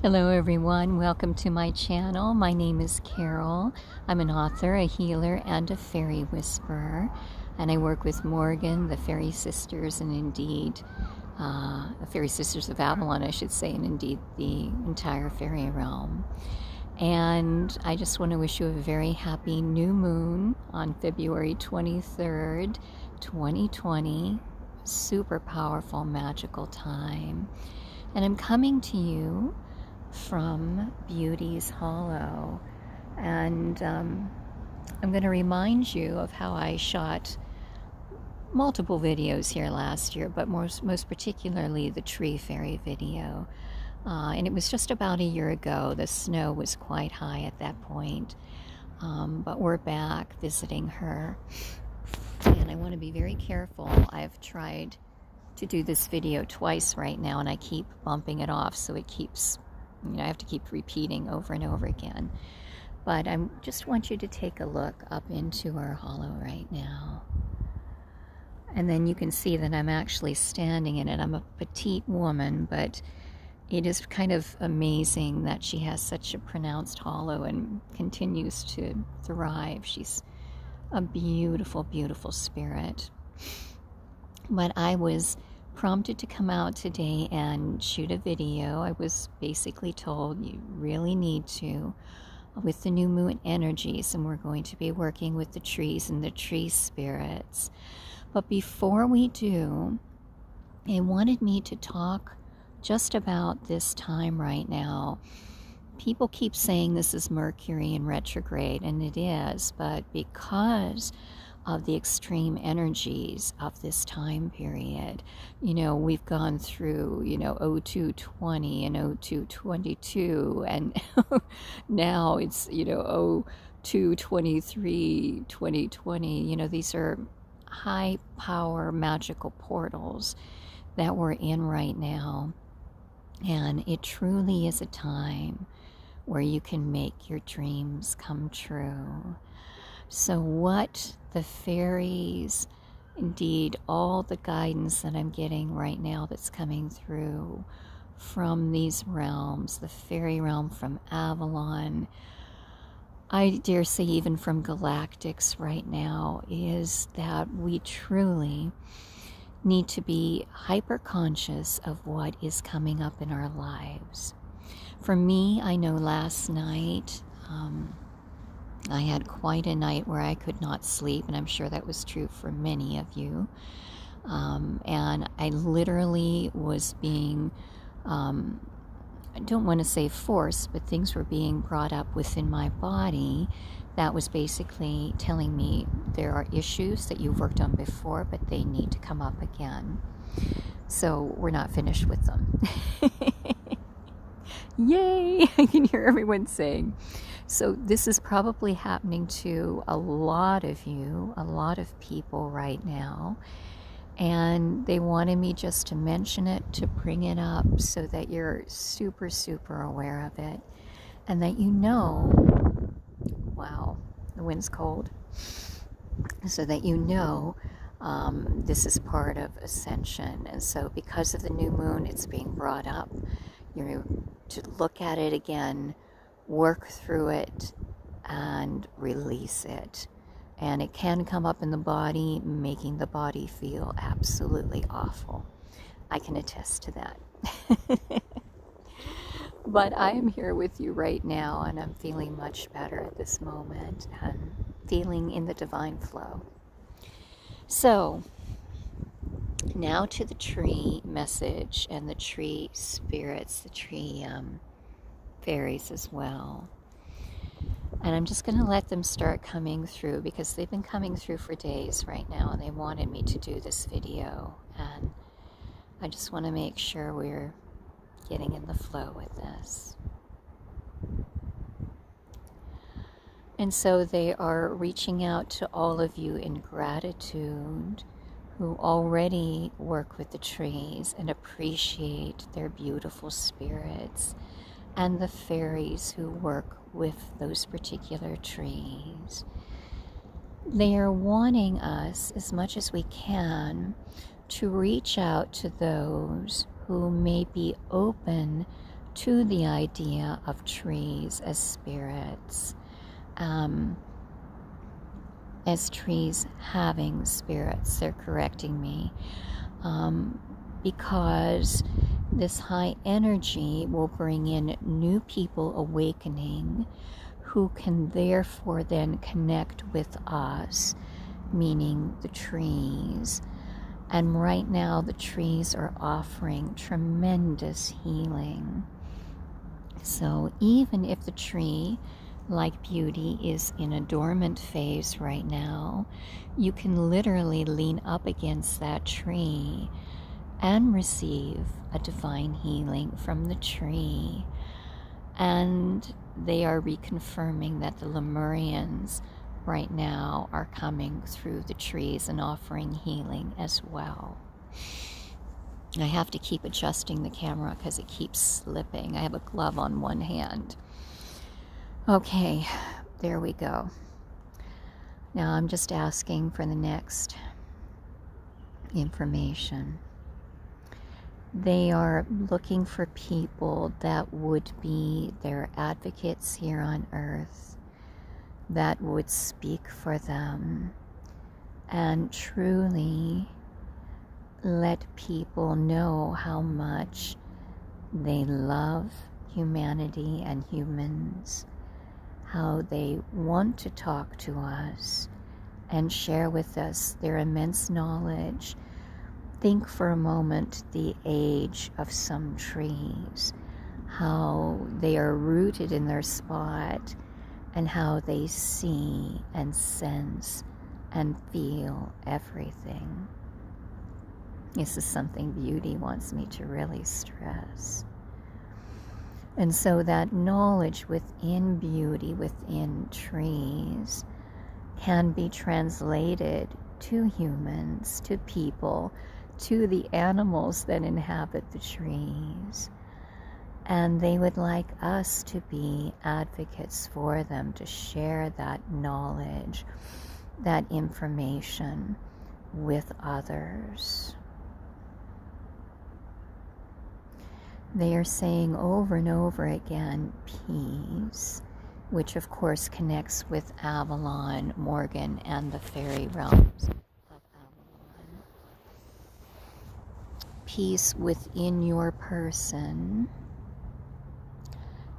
Hello everyone, welcome to my channel. My name is Carol. I'm an author, a healer, and a fairy whisperer. And I work with Morgen, the Fairy Sisters, and indeed, the Fairy Sisters of Avalon, I should say, and indeed the entire fairy realm. And I just want to wish you a very happy new moon on February 23rd, 2020. Super powerful, magical time. And I'm coming to you from Beauty's Hollow, and I'm going to remind you of how I shot multiple videos here last year, but most particularly the tree fairy video. And it was just about a year ago. The snow was quite high at that point, but we're back visiting her, and I want to be very careful. I've tried to do this video twice right now, and I keep bumping it off, so it keeps, I have to keep repeating over and over again. But I just want you to take a look up into our hollow right now. And then you can see that I'm actually standing in it. I'm a petite woman, but it is kind of amazing that she has such a pronounced hollow and continues to thrive. She's a beautiful, beautiful spirit. But I was prompted to come out today and shoot a video. I was basically told you really need to with the new moon energies, and we're going to be working with the trees and the tree spirits. But before we do, they wanted me to talk just about this time right now. People keep saying this is Mercury in retrograde, and it is, but because of the extreme energies of this time period. We've gone through, 0220 and 0222, and now it's, 0223, 2020. These are high power magical portals that we're in right now. And it truly is a time where you can make your dreams come true. So what the fairies, indeed all the guidance that I'm getting right now that's coming through from these realms, the fairy realm from Avalon, I dare say even from galactics right now, is that we truly need to be hyper conscious of what is coming up in our lives. For me, I know last night, I had quite a night where I could not sleep, and I'm sure that was true for many of you. And I literally was being, I don't want to say forced, but things were being brought up within my body that was basically telling me there are issues that you've worked on before, but they need to come up again. So we're not finished with them. Yay! I can hear everyone saying. So this is probably happening to a lot of you, a lot of people right now. And they wanted me just to mention it, to bring it up so that you're super, super aware of it. And that wow, the wind's cold. So that this is part of ascension. And so because of the new moon, it's being brought up. You're to look at it again, work through it, and release it. And it can come up in the body, making the body feel absolutely awful. I can attest to that. But I am here with you right now, and I'm feeling much better at this moment and feeling in the divine flow. So now to the tree message and the tree spirits, the tree fairies as well. And I'm just going to let them start coming through because they've been coming through for days right now, and they wanted me to do this video. And I just want to make sure we're getting in the flow with this. And so they are reaching out to all of you in gratitude who already work with the trees and appreciate their beautiful spirits, and the fairies who work with those particular trees. They are wanting us, as much as we can, to reach out to those who may be open to the idea of trees as spirits, as trees having spirits. They're correcting me, because this high energy will bring in new people awakening who can therefore then connect with us, meaning the trees. And right now the trees are offering tremendous healing. So even if the tree, like beauty, is in a dormant phase right now, you can literally lean up against that tree and receive a divine healing from the tree. And they are reconfirming that the Lemurians right now are coming through the trees and offering healing as well. I have to keep adjusting the camera because it keeps slipping. I have a glove on one hand. Okay, there we go. Now I'm just asking for the next information. They are looking for people that would be their advocates here on earth, that would speak for them and truly let people know how much they love humanity and humans, how they want to talk to us and share with us their immense knowledge. Think for a moment the age of some trees, how they are rooted in their spot and how they see and sense and feel everything. This is something beauty wants me to really stress. And so that knowledge within beauty, within trees, can be translated to humans, to people, to the animals that inhabit the trees. And they would like us to be advocates for them, to share that knowledge, that information with others. They are saying over and over again, peace, which of course connects with Avalon, Morgen, and the fairy realms of Avalon. Peace within your person.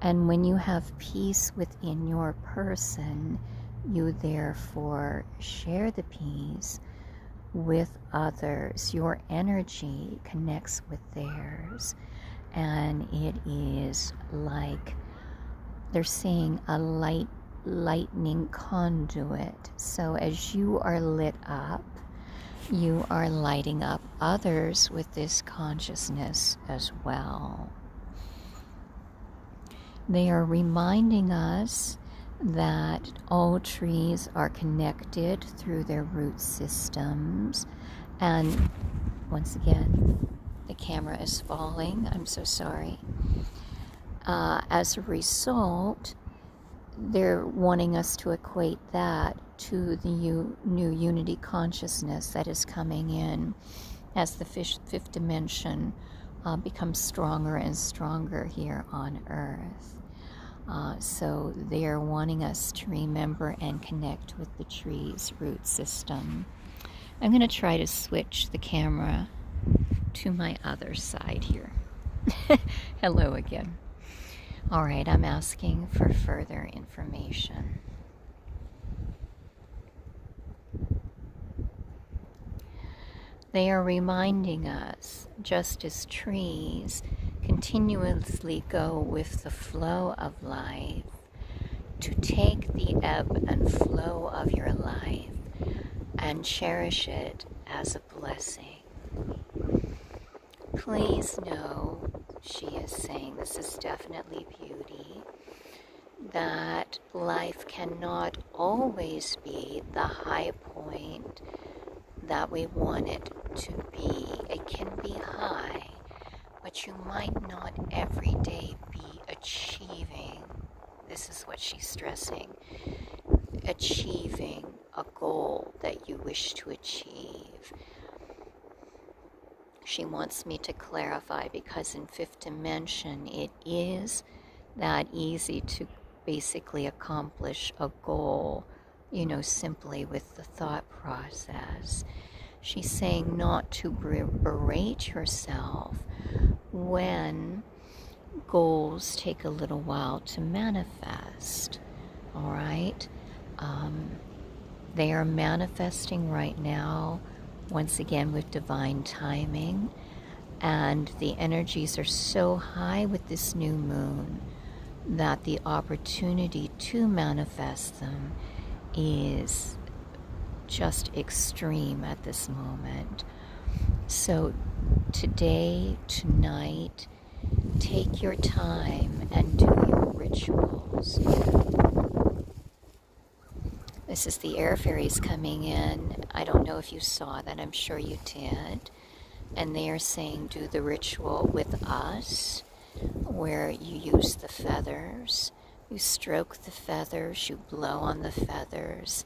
And when you have peace within your person, you therefore share the peace with others. Your energy connects with theirs. And it is like, they're saying, a lightning conduit. So as you are lit up, you are lighting up others with this consciousness as well. They are reminding us that all trees are connected through their root systems. And once again, the camera is falling. I'm so sorry. As a result, they're wanting us to equate that to the new unity consciousness that is coming in as the fifth dimension becomes stronger and stronger here on Earth. So they are wanting us to remember and connect with the tree's root system. I'm going to try to switch the camera to my other side here. Hello again. All right, I'm asking for further information. They are reminding us, just as trees continuously go with the flow of life, to take the ebb and flow of your life and cherish it as a blessing. Please know, she is saying, this is definitely beauty, that life cannot always be the high point that we want it to be. It can be high, but you might not every day be achieving, this is what she's stressing, achieving a goal that you wish to achieve. She wants me to clarify because in fifth dimension, it is that easy to basically accomplish a goal, simply with the thought process. She's saying not to berate yourself when goals take a little while to manifest. All right? They are manifesting right now, once again with divine timing. And the energies are so high with this new moon that the opportunity to manifest them is just extreme at this moment. So today, tonight, take your time and do your rituals. This is the air fairies coming in. I don't know if you saw that. I'm sure you did. And they are saying do the ritual with us, where you use the feathers. You stroke the feathers, you blow on the feathers,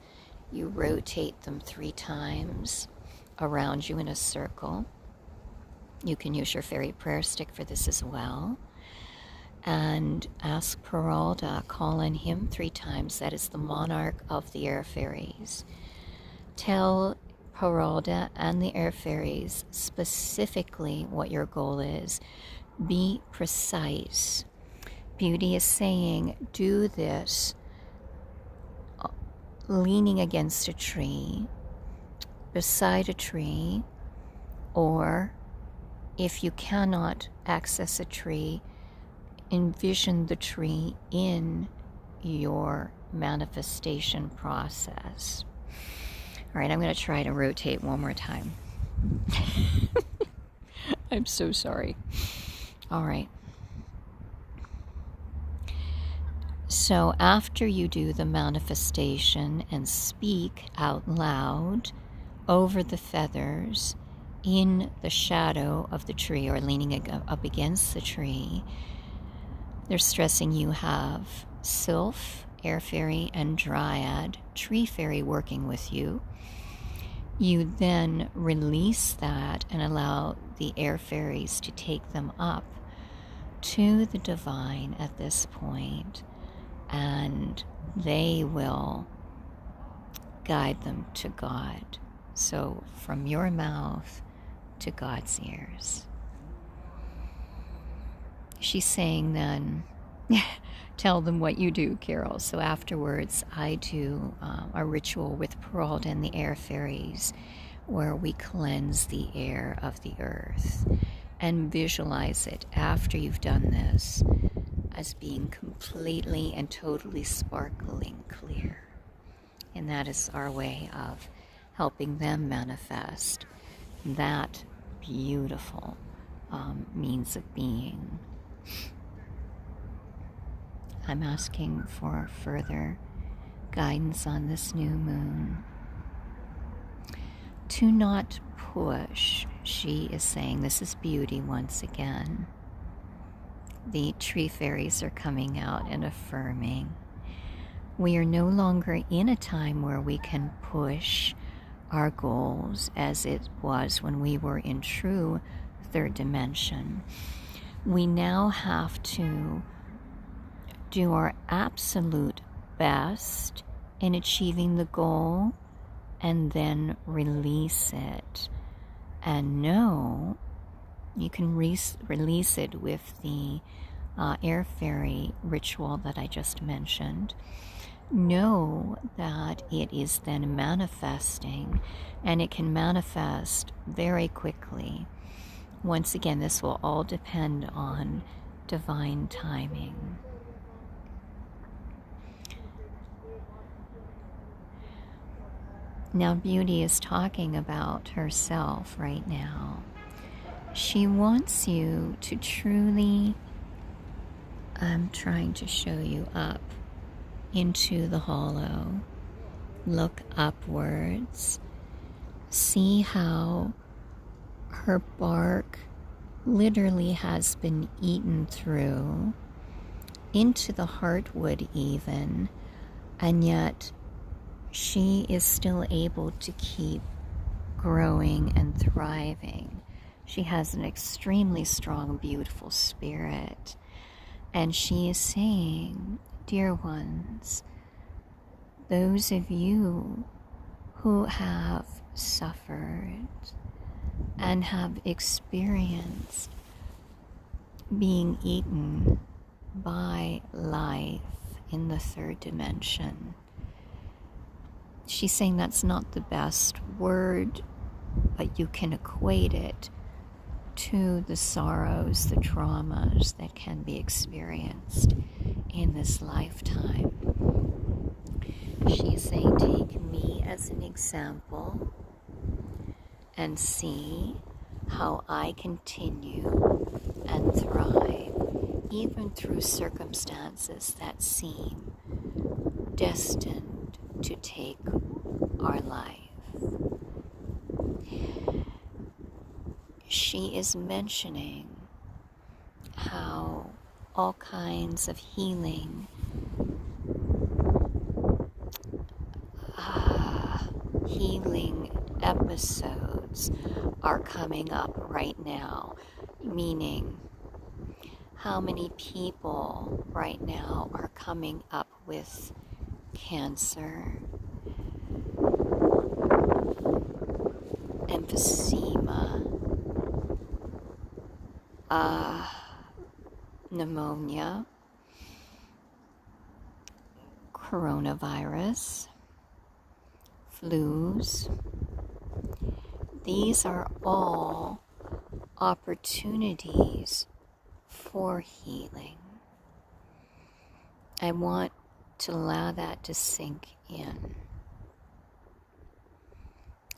you rotate them 3 times around you in a circle. You can use your fairy prayer stick for this as well. And ask Peralta, call on him 3 times. That is the monarch of the air fairies. Tell Peralta and the air fairies specifically what your goal is. Be precise. Beauty is saying, do this leaning against a tree, beside a tree, or if you cannot access a tree, envision the tree in your manifestation process. All right, I'm going to try to rotate one more time. I'm so sorry. All right. So after you do the manifestation and speak out loud over the feathers in the shadow of the tree or leaning up against the tree, they're stressing you have Sylph, Air Fairy, and Dryad, Tree Fairy working with you. You then release that and allow the Air Fairies to take them up to the divine at this point, and they will guide them to God. So from your mouth to God's ears. She's saying then, tell them what you do, Carol. So afterwards, I do a ritual with Peralta and the air fairies where we cleanse the air of the earth and visualize it after you've done this as being completely and totally sparkling clear. And that is our way of helping them manifest that beautiful means of being. I'm asking for further guidance on this new moon. To not push, she is saying, this is beauty once again. The tree fairies are coming out and affirming. We are no longer in a time where we can push our goals as it was when we were in true third dimension. We now have to do our absolute best in achieving the goal and then release it. And know you can release it with the air fairy ritual that I just mentioned. Know that it is then manifesting, and it can manifest very quickly. Once again, this will all depend on divine timing. Now, Beauty is talking about herself right now. She wants you to truly, I'm trying to show you up into the hollow. Look upwards. See how her bark literally has been eaten through into the heartwood even, and yet she is still able to keep growing and thriving. She has an extremely strong, beautiful spirit. And she is saying, dear ones, those of you who have suffered and have experienced being eaten by life in the third dimension. She's saying that's not the best word, but you can equate it to the sorrows, the traumas that can be experienced in this lifetime. She's saying, take me as an example and see how I continue and thrive, even through circumstances that seem destined to take our life. She is mentioning how all kinds of healing episodes are coming up right now, meaning how many people right now are coming up with cancer, emphysema, pneumonia, coronavirus, flus. These are all opportunities for healing. I want to allow that to sink in.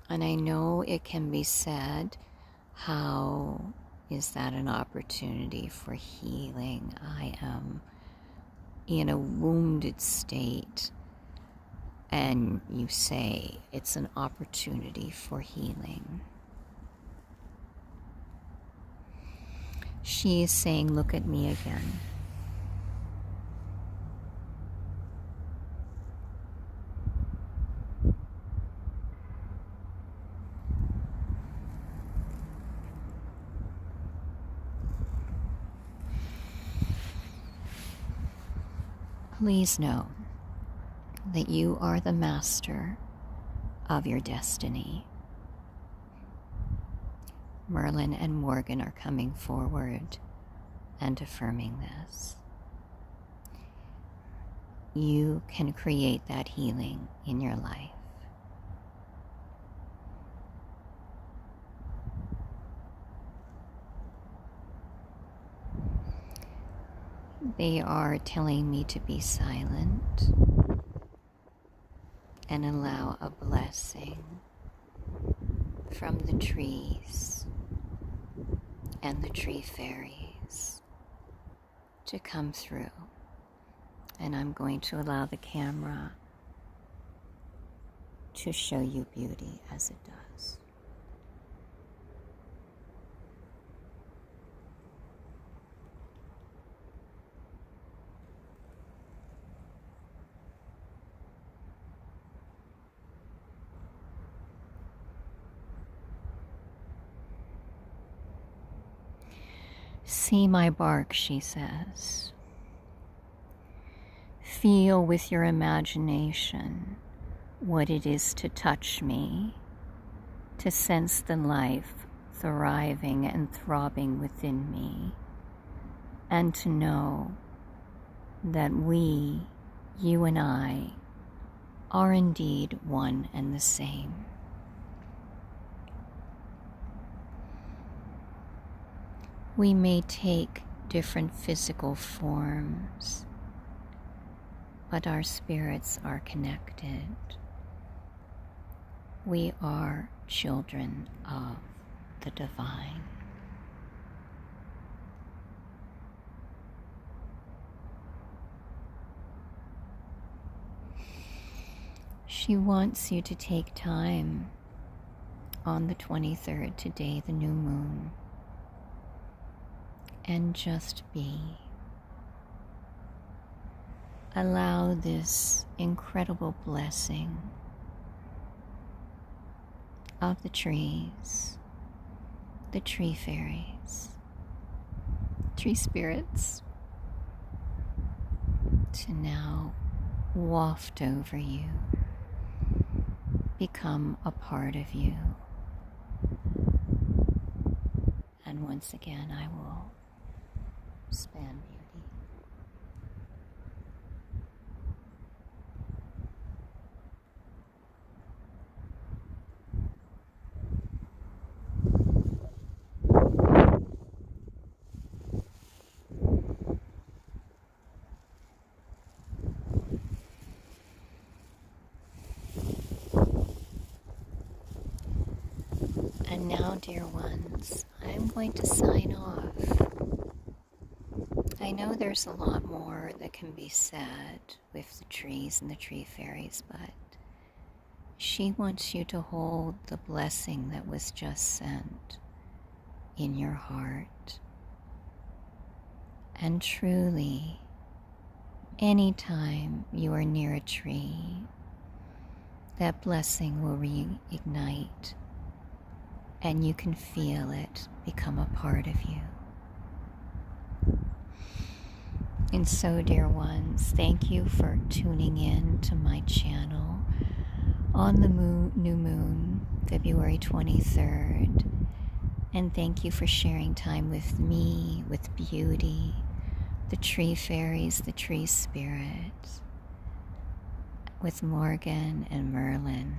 And I know it can be said, how is that an opportunity for healing? I am in a wounded state. And you say it's an opportunity for healing. She is saying, look at me again. Please know that you are the master of your destiny. Merlin and Morgen are coming forward and affirming this. You can create that healing in your life. They are telling me to be silent and allow a blessing from the trees and the tree fairies to come through. And I'm going to allow the camera to show you beauty as it does. See my bark, she says. Feel with your imagination what it is to touch me, to sense the life thriving and throbbing within me, and to know that we, you and I, are indeed one and the same. We may take different physical forms, but our spirits are connected. We are children of the divine. She wants you to take time on the 23rd, today, the new moon, and just be. Allow this incredible blessing of the trees the tree fairies, tree spirits, to now waft over you, become a part of you. And once again, I will span beauty. And now, dear ones, I'm going to sign off. I know there's a lot more that can be said with the trees and the tree fairies, but she wants you to hold the blessing that was just sent in your heart. And truly, anytime you are near a tree, that blessing will reignite, and you can feel it become a part of you. And so, dear ones, thank you for tuning in to my channel on the new moon, February 23rd. And thank you for sharing time with me, with beauty, the tree fairies, the tree spirits, with Morgen and Merlin,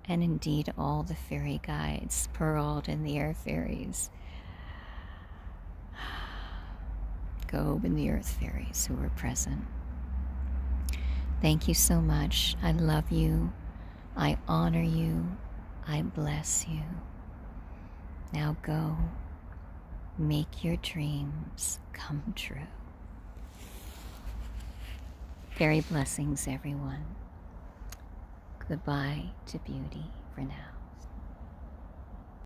and indeed all the fairy guides, Pearled and the air fairies, Gobe and the earth fairies who were present. Thank you so much. I love you. I honor you. I bless you. Now go, make your dreams come true. Fairy blessings, everyone. Goodbye to beauty for now.